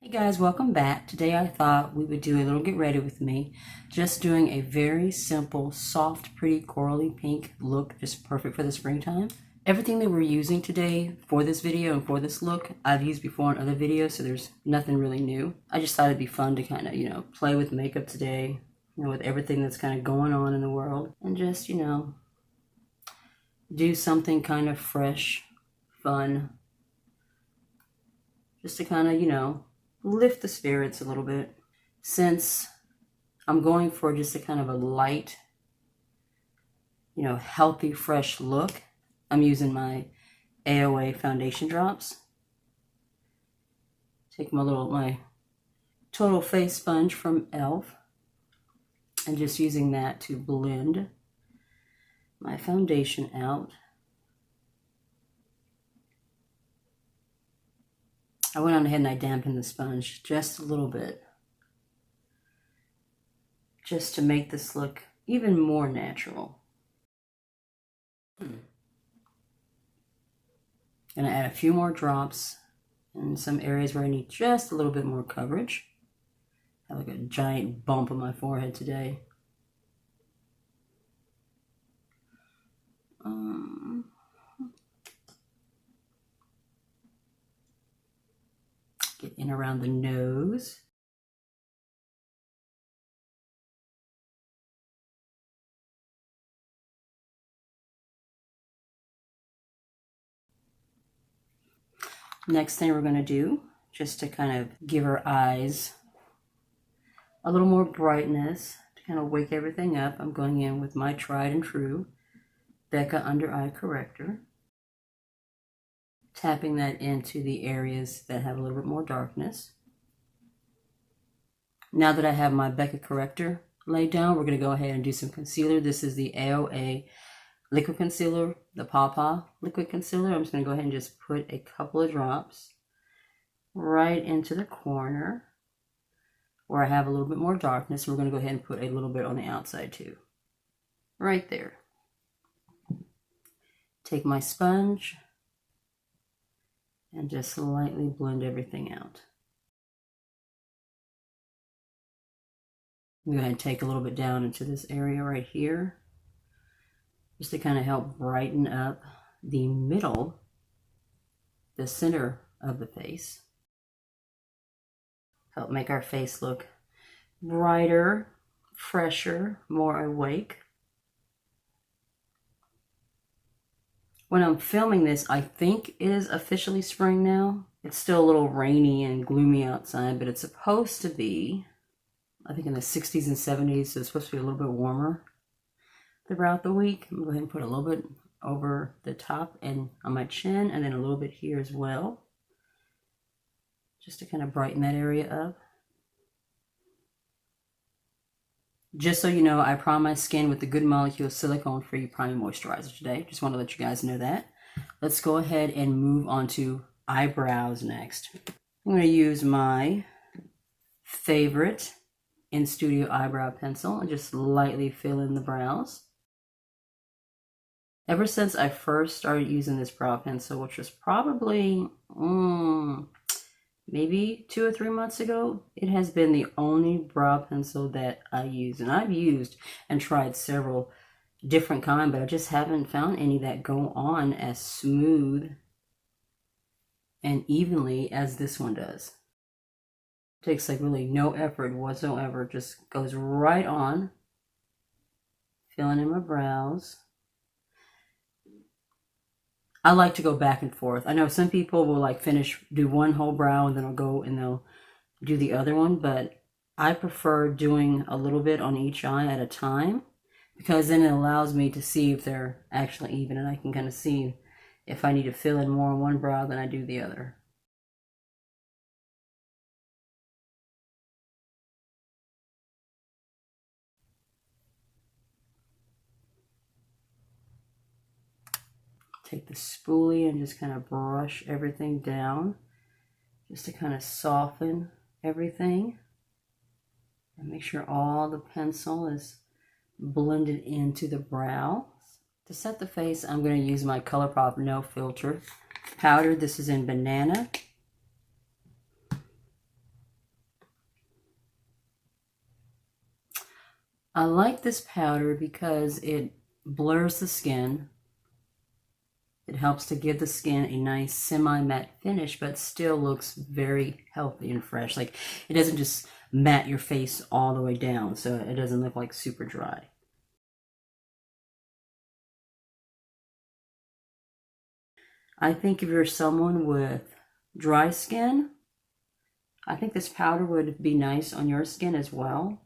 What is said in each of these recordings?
Hey guys, welcome back. Today I thought we would do a little get ready with me. Just doing a very simple, soft, pretty corally pink look, just perfect for the springtime. Everything that we're using today for this video and for this look, I've used before in other videos, so there's nothing really new. I just thought it'd be fun to kind of, play with makeup today, with everything that's kind of going on in the world. And just, do something kind of fresh, fun, just to kind of, lift the spirits a little bit. Since I'm going for just a kind of a light, healthy, fresh look, I'm using my AOA Foundation Drops. Take my Total Face Sponge from e.l.f. and just using that to blend my foundation out. I went on ahead and I dampened the sponge just a little bit, just to make this look even more natural. Gonna add a few more drops in some areas where I need just a little bit more coverage. I have like a giant bump on my forehead today. Get in around the nose. Next thing we're going to do, just to kind of give our eyes a little more brightness, to kind of wake everything up, I'm going in with my tried and true Becca Under Eye Corrector. Tapping that into the areas that have a little bit more darkness. Now that I have my Becca Corrector laid down, we're going to go ahead and do some concealer. This is the AOA Liquid Concealer, the PawPaw Liquid Concealer. I'm just going to go ahead and just put a couple of drops right into the corner where I have a little bit more darkness. We're going to go ahead and put a little bit on the outside too. Right there. Take my sponge and just lightly blend everything out. I'm going to go ahead and take a little bit down into this area right here, just to kind of help brighten up the middle, the center of the face. Help make our face look brighter, fresher, more awake. When I'm filming this, I think it is officially spring now. It's still a little rainy and gloomy outside, but it's supposed to be, I think, in the 60s and 70s, so it's supposed to be a little bit warmer throughout the week. I'm going to go ahead and put a little bit over the top and on my chin, and then a little bit here as well, just to kind of brighten that area up. Just so you know, I prime my skin with the Good Molecule silicone-free priming moisturizer today. Just want to let you guys know that. Let's go ahead and move on to eyebrows next. I'm going to use my favorite in-studio eyebrow pencil and just lightly fill in the brows. Ever since I first started using this brow pencil, which was probably maybe 2 or 3 months ago, it has been the only brow pencil that I use. And I've used and tried several different kinds, but I just haven't found any that go on as smooth and evenly as this one does. It takes like really no effort whatsoever, just goes right on, filling in my brows. I like to go back and forth. I know some people will like do one whole brow and then they'll go and they'll do the other one, but I prefer doing a little bit on each eye at a time, because then it allows me to see if they're actually even, and I can kind of see if I need to fill in more on one brow than I do the other. Take the spoolie and just kind of brush everything down, just to kind of soften everything and make sure all the pencil is blended into the brow. To set the face, I'm going to use my Colourpop No Filter powder. This is in Banana. I like this powder because it blurs the skin. It helps to give the skin a nice semi-matte finish, but still looks very healthy and fresh. Like, it doesn't just matte your face all the way down, so it doesn't look like super dry. I think if you're someone with dry skin, I think this powder would be nice on your skin as well.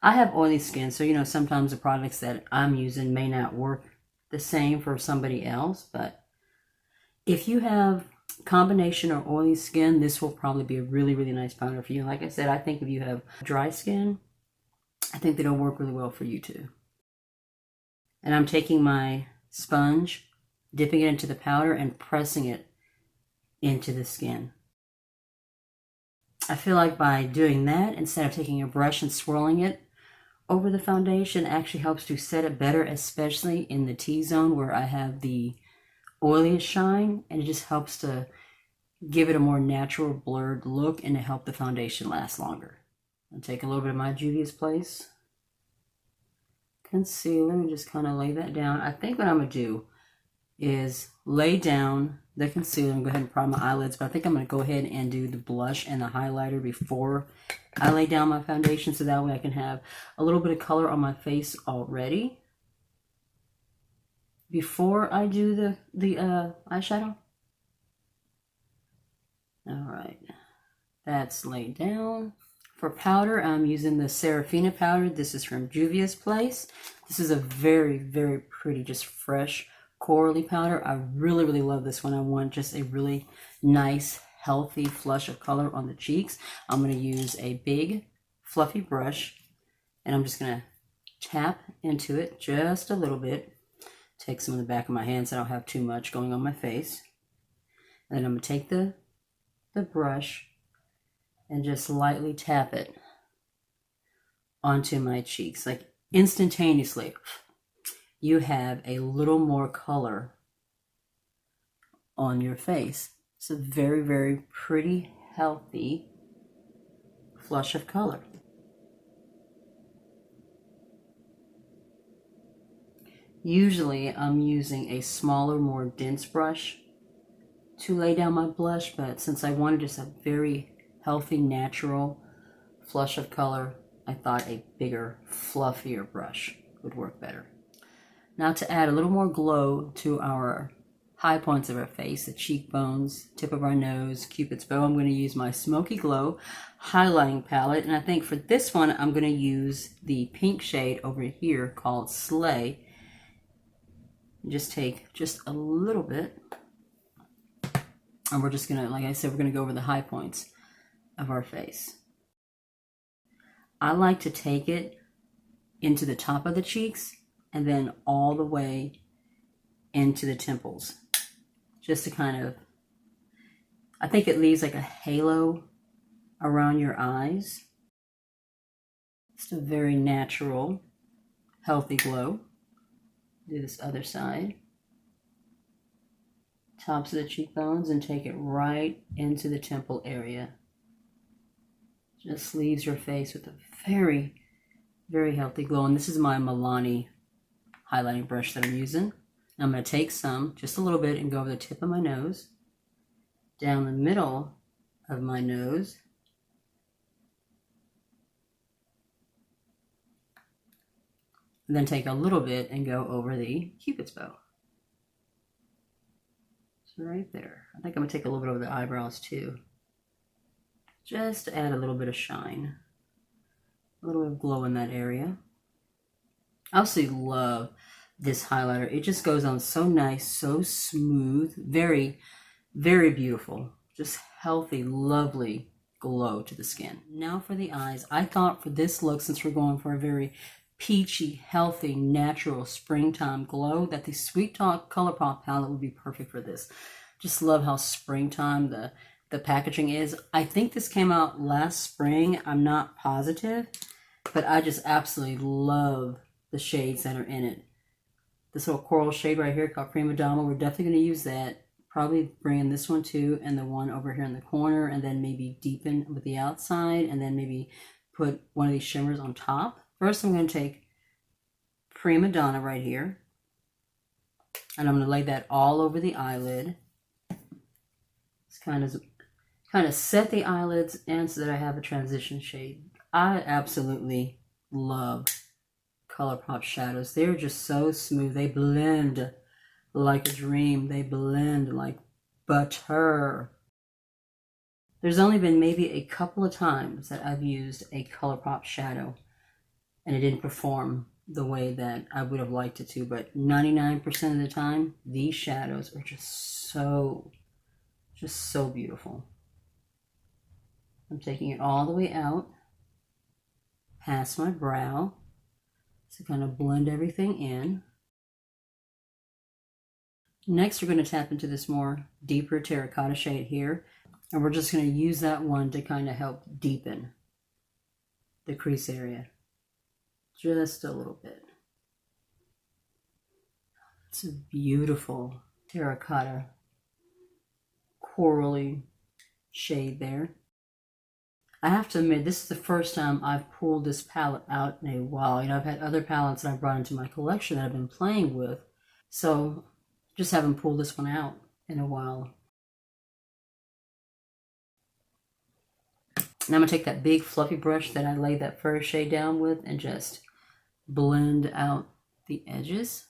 I have oily skin, so sometimes the products that I'm using may not work the same for somebody else, but if you have combination or oily skin, this will probably be a really, really nice powder for you. Like I said, I think if you have dry skin, I think that'll work really well for you too. And I'm taking my sponge, dipping it into the powder, and pressing it into the skin. I feel like by doing that, instead of taking a brush and swirling it over the foundation, actually helps to set it better, especially in the T-zone where I have the oiliest shine, and it just helps to give it a more natural blurred look and to help the foundation last longer. I'll take a little bit of my Juvia's Place concealer and just kind of lay that down. I think what I'm going to do is lay down the concealer and go ahead and prime my eyelids, but I think I'm going to go ahead and do the blush and the highlighter before I lay down my foundation, so that way I can have a little bit of color on my face already before I do the eyeshadow. All right, that's laid down. For powder, I'm using the Serafina powder. This is from Juvia's Place. This is a very, very pretty, just fresh corally powder. I really, really love this one. I want just a really nice, healthy flush of color on the cheeks. I'm going to use a big, fluffy brush, and I'm just going to tap into it just a little bit. Take some in the back of my hand so I don't have too much going on my face. And then I'm going to take the brush and just lightly tap it onto my cheeks. Like instantaneously, you have a little more color on your face. It's a very, very pretty, healthy flush of color. Usually I'm using a smaller, more dense brush to lay down my blush, but since I wanted just a very healthy, natural flush of color, I thought a bigger, fluffier brush would work better. Now to add a little more glow to our high points of our face, the cheekbones, tip of our nose, Cupid's bow, I'm going to use my Smoky Glow highlighting palette. And I think for this one, I'm going to use the pink shade over here called Slay. Just take just a little bit. And we're just going to, like I said, we're going to go over the high points of our face. I like to take it into the top of the cheeks and then all the way into the temples. Just to kind of, I think it leaves like a halo around your eyes. Just a very natural, healthy glow. Do this other side. Tops of the cheekbones and take it right into the temple area. Just leaves your face with a very, very healthy glow. And this is my Milani highlighting brush that I'm using. I'm going to take some, just a little bit, and go over the tip of my nose, down the middle of my nose, and then take a little bit and go over the Cupid's bow. So right there. I think I'm going to take a little bit over the eyebrows too. Just to add a little bit of shine. A little bit of glow in that area. I absolutely love this highlighter. It just goes on so nice, so smooth. Very, very beautiful. Just healthy, lovely glow to the skin. Now for the eyes. I thought for this look, since we're going for a very peachy, healthy, natural springtime glow, that the Sweet Talk Colourpop palette would be perfect for this. Just love how springtime the packaging is. I think this came out last spring. I'm not positive, but I just absolutely love the shades that are in it. This little coral shade right here called Prima Donna, we're definitely going to use that. Probably bring in this one too, and the one over here in the corner, and then maybe deepen with the outside, and then maybe put one of these shimmers on top First, I'm going to take Prima Donna right here, and I'm going to lay that all over the eyelid. It's kind of set the eyelids in so that I have a transition shade. I absolutely love Colourpop shadows. They're just so smooth. They blend like a dream. They blend like butter. There's only been maybe a couple of times that I've used a Colourpop shadow and it didn't perform the way that I would have liked it to, but 99% of the time, these shadows are just so beautiful. I'm taking it all the way out, past my brow, to kind of blend everything in. Next, we're going to tap into this more deeper terracotta shade here, and we're just going to use that one to kind of help deepen the crease area. Just a little bit. It's a beautiful terracotta, corally shade there. I have to admit, this is the first time I've pulled this palette out in a while. You know, I've had other palettes that I brought into my collection that I've been playing with, so just haven't pulled this one out in a while. Now I'm going to take that big fluffy brush that I laid that first shade down with and just blend out the edges.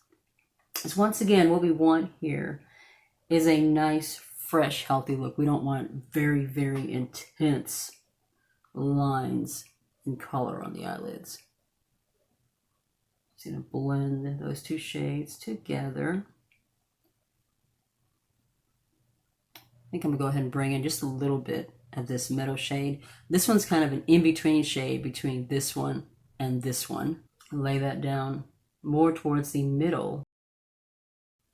Because once again, what we want here is a nice, fresh, healthy look. We don't want very, very intense lines and color on the eyelids. Just going to blend those two shades together. I think I'm going to go ahead and bring in just a little bit of this metal shade. This one's kind of an in-between shade between this one and this one. Lay that down more towards the middle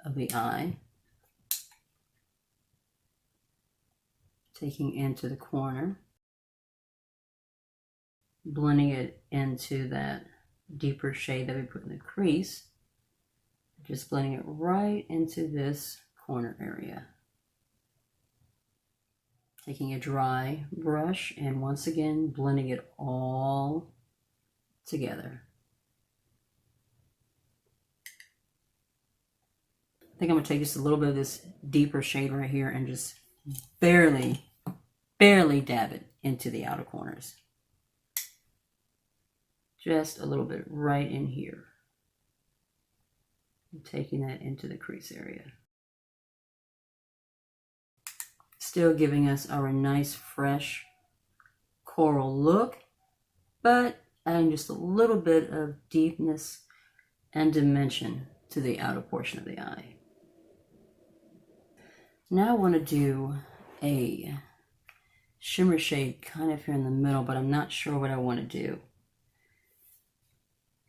of the eye. Taking into the corner. Blending it into that deeper shade that we put in the crease. Just blending it right into this corner area. Taking a dry brush and once again blending it all together. I think I'm going to take just a little bit of this deeper shade right here and just barely dab it into the outer corners. Just a little bit right in here. I'm taking that into the crease area. Still giving us our nice, fresh coral look, but adding just a little bit of deepness and dimension to the outer portion of the eye. Now I want to do a shimmer shade kind of here in the middle, but I'm not sure what I want to do.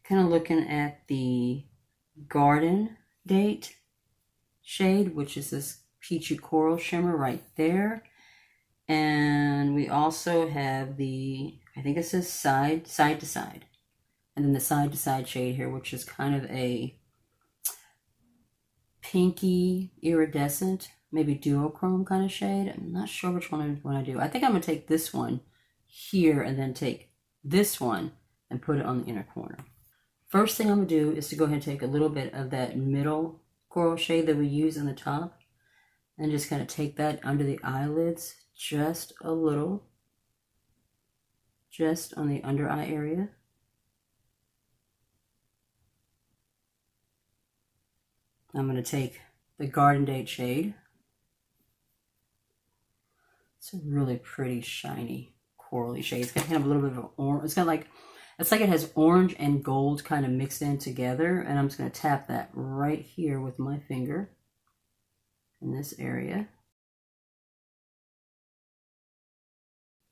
Kind of looking at the Garden Date shade, which is this peachy coral shimmer right there. And we also have the, I think it says side to side. And then the side to side shade here, which is kind of a pinky iridescent, maybe duochrome kind of shade. I'm not sure which one I want to do. I think I'm going to take this one here and then take this one and put it on the inner corner. First thing I'm going to do is to go ahead and take a little bit of that middle coral shade that we use on the top and just kind of take that under the eyelids just a little, just on the under eye area. I'm going to take the Garden Date shade. It's a really pretty shiny corally shade. It's got kind of a little bit of an orange. It's like it has orange and gold kind of mixed in together, and I'm just going to tap that right here with my finger in this area.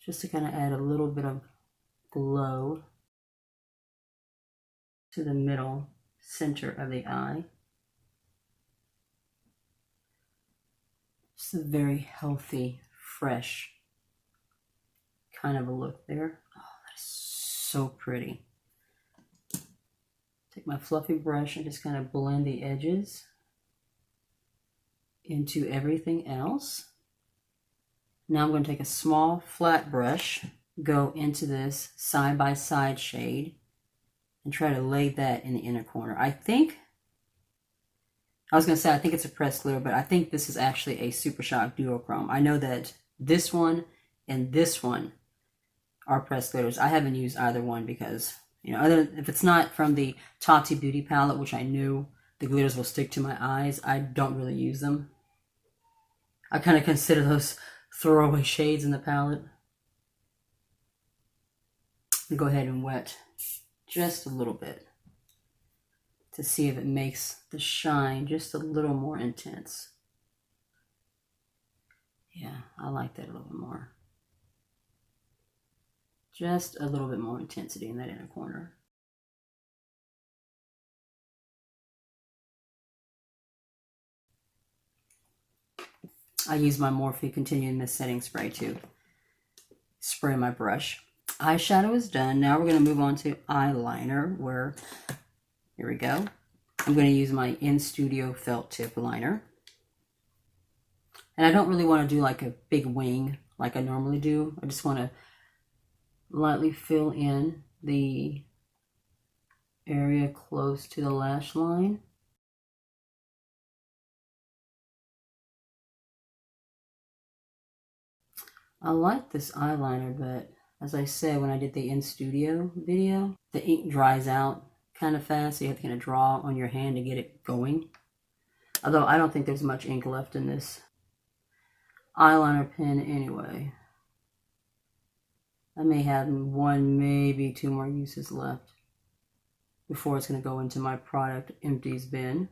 Just to kind of add a little bit of glow to the middle center of the eye. Just a very healthy, fresh kind of a look there. Oh, that is so pretty. Take my fluffy brush and just kind of blend the edges into everything else. Now I'm going to take a small flat brush, go into this side by side shade, and try to lay that in the inner corner. I think it's a pressed glitter, but I think this is actually a Super Shock Duochrome. I know that this one and this one are pressed glitters. I haven't used either one because, you know, if it's not from the Tati Beauty palette, which I knew the glitters will stick to my eyes, I don't really use them. I kind of consider those throwaway shades in the palette. Go ahead and wet just a little bit to see if it makes the shine just a little more intense. Yeah, I like that a little bit more. Just a little bit more intensity in that inner corner. I use my Morphe Continuing Mist Setting Spray to spray my brush. Eyeshadow is done. Now we're going to move on to eyeliner, where, here we go. I'm going to use my In Studio Felt Tip liner. And I don't really want to do like a big wing like I normally do. I just want to lightly fill in the area close to the lash line. I like this eyeliner, but as I said when I did the In Studio video, the ink dries out kind of fast, so you have to kind of draw on your hand to get it going. Although I don't think there's much ink left in this eyeliner pen anyway. I may have one, maybe two more uses left before it's going to go into my product empties bin.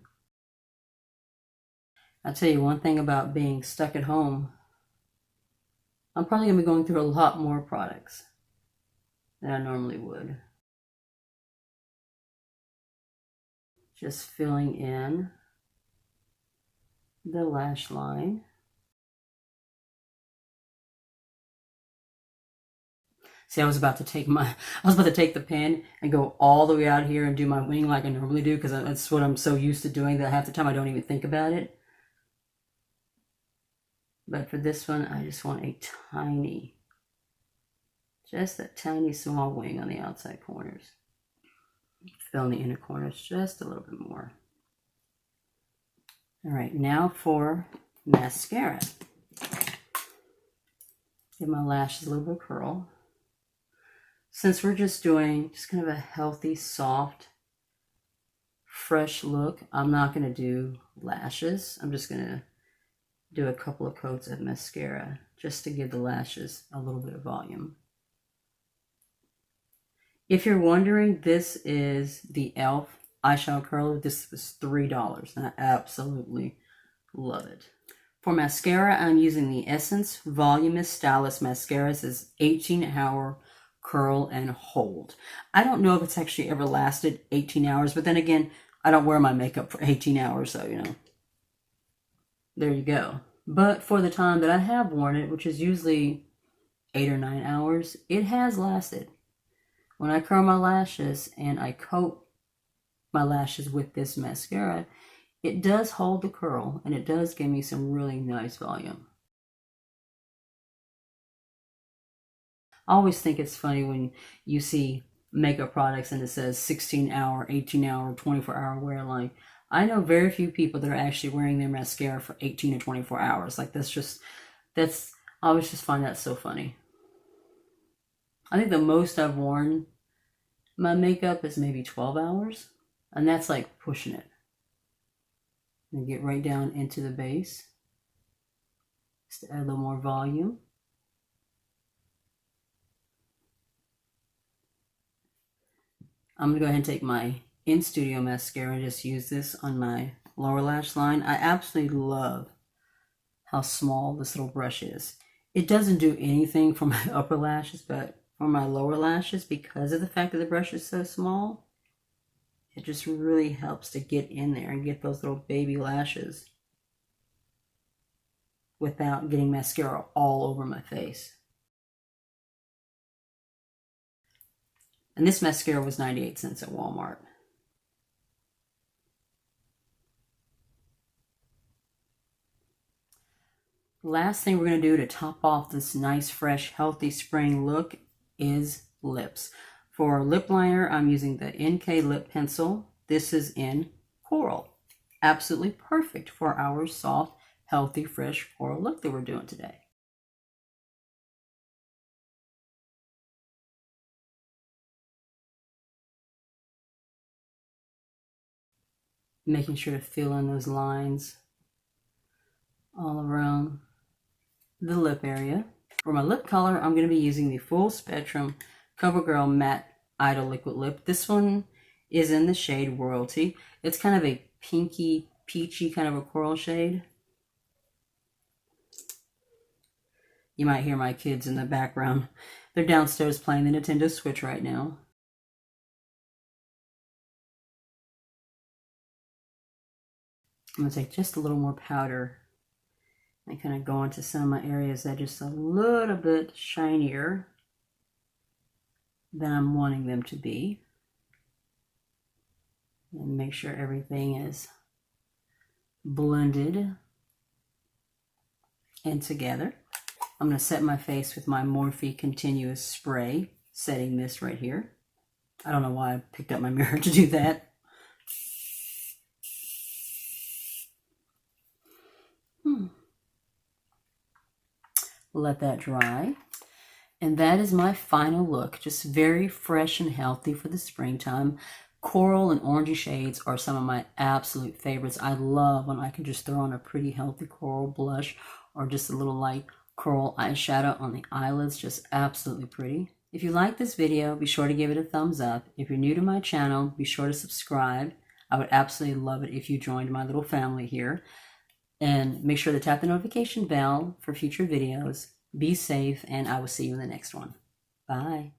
I'll tell you one thing about being stuck at home. I'm probably going to be going through a lot more products than I normally would. Just filling in the lash line. See, I was about to take the pen and go all the way out here and do my wing like I normally do, because that's what I'm so used to doing that half the time I don't even think about it. But for this one, I just want a tiny, just that tiny small wing on the outside corners. Fill in the inner corners just a little bit more. All right, now for mascara. Give my lashes a little bit of curl. Since we're just doing kind of a healthy, soft, fresh look, I'm not going to do lashes. I'm just going to do a couple of coats of mascara just to give the lashes a little bit of volume. If you're wondering, this is the e.l.f. eyeshadow curler. This was $3 and I absolutely love it. For mascara, I'm using the Essence Volumist Stylist Mascara. This is 18-hour curl and hold. I don't know if it's actually ever lasted 18 hours, but then again, I don't wear my makeup for 18 hours, so, you know, there you go. But for the time that I have worn it, which is usually 8 or 9 hours, it has lasted. When I curl my lashes and I coat my lashes with this mascara, it does hold the curl and it does give me some really nice volume. I always think it's funny when you see makeup products and it says 16-hour, 18-hour, 24-hour wear. Like, I know very few people that are actually wearing their mascara for 18 to 24 hours. Like, I always just find that so funny. I think the most I've worn my makeup is maybe 12 hours. And that's like pushing it. And get right down into the base. Just to add a little more volume. I'm going to go ahead and take my In Studio mascara and just use this on my lower lash line. I absolutely love how small this little brush is. It doesn't do anything for my upper lashes, but for my lower lashes, because of the fact that the brush is so small, it just really helps to get in there and get those little baby lashes without getting mascara all over my face. And this mascara was 98 cents at Walmart. Last thing we're going to do to top off this nice, fresh, healthy spring look is lips. For lip liner, I'm using the NK Lip Pencil. This is in Coral. Absolutely perfect for our soft, healthy, fresh coral look that we're doing today. Making sure to fill in those lines all around the lip area. For my lip color, I'm going to be using the Full Spectrum CoverGirl Matte Idol Liquid Lip. This one is in the shade Royalty. It's kind of a pinky, peachy kind of a coral shade. You might hear my kids in the background. They're downstairs playing the Nintendo Switch right now. I'm going to take just a little more powder and kind of go into some of my areas that are just a little bit shinier than I'm wanting them to be. And make sure everything is blended and together. I'm going to set my face with my Morphe Continuous Spray, setting this right here. I don't know why I picked up my mirror to do that. Let that dry. And that is my final look. Just very fresh and healthy for the springtime. Coral and orangey shades are some of my absolute favorites. I love when I can just throw on a pretty healthy coral blush or just a little light coral eyeshadow on the eyelids. Just absolutely pretty. If you like this video, be sure to give it a thumbs up. If you're new to my channel, be sure to subscribe. I would absolutely love it if you joined my little family here. And make sure to tap the notification bell for future videos. Be safe, and I will see you in the next one. Bye.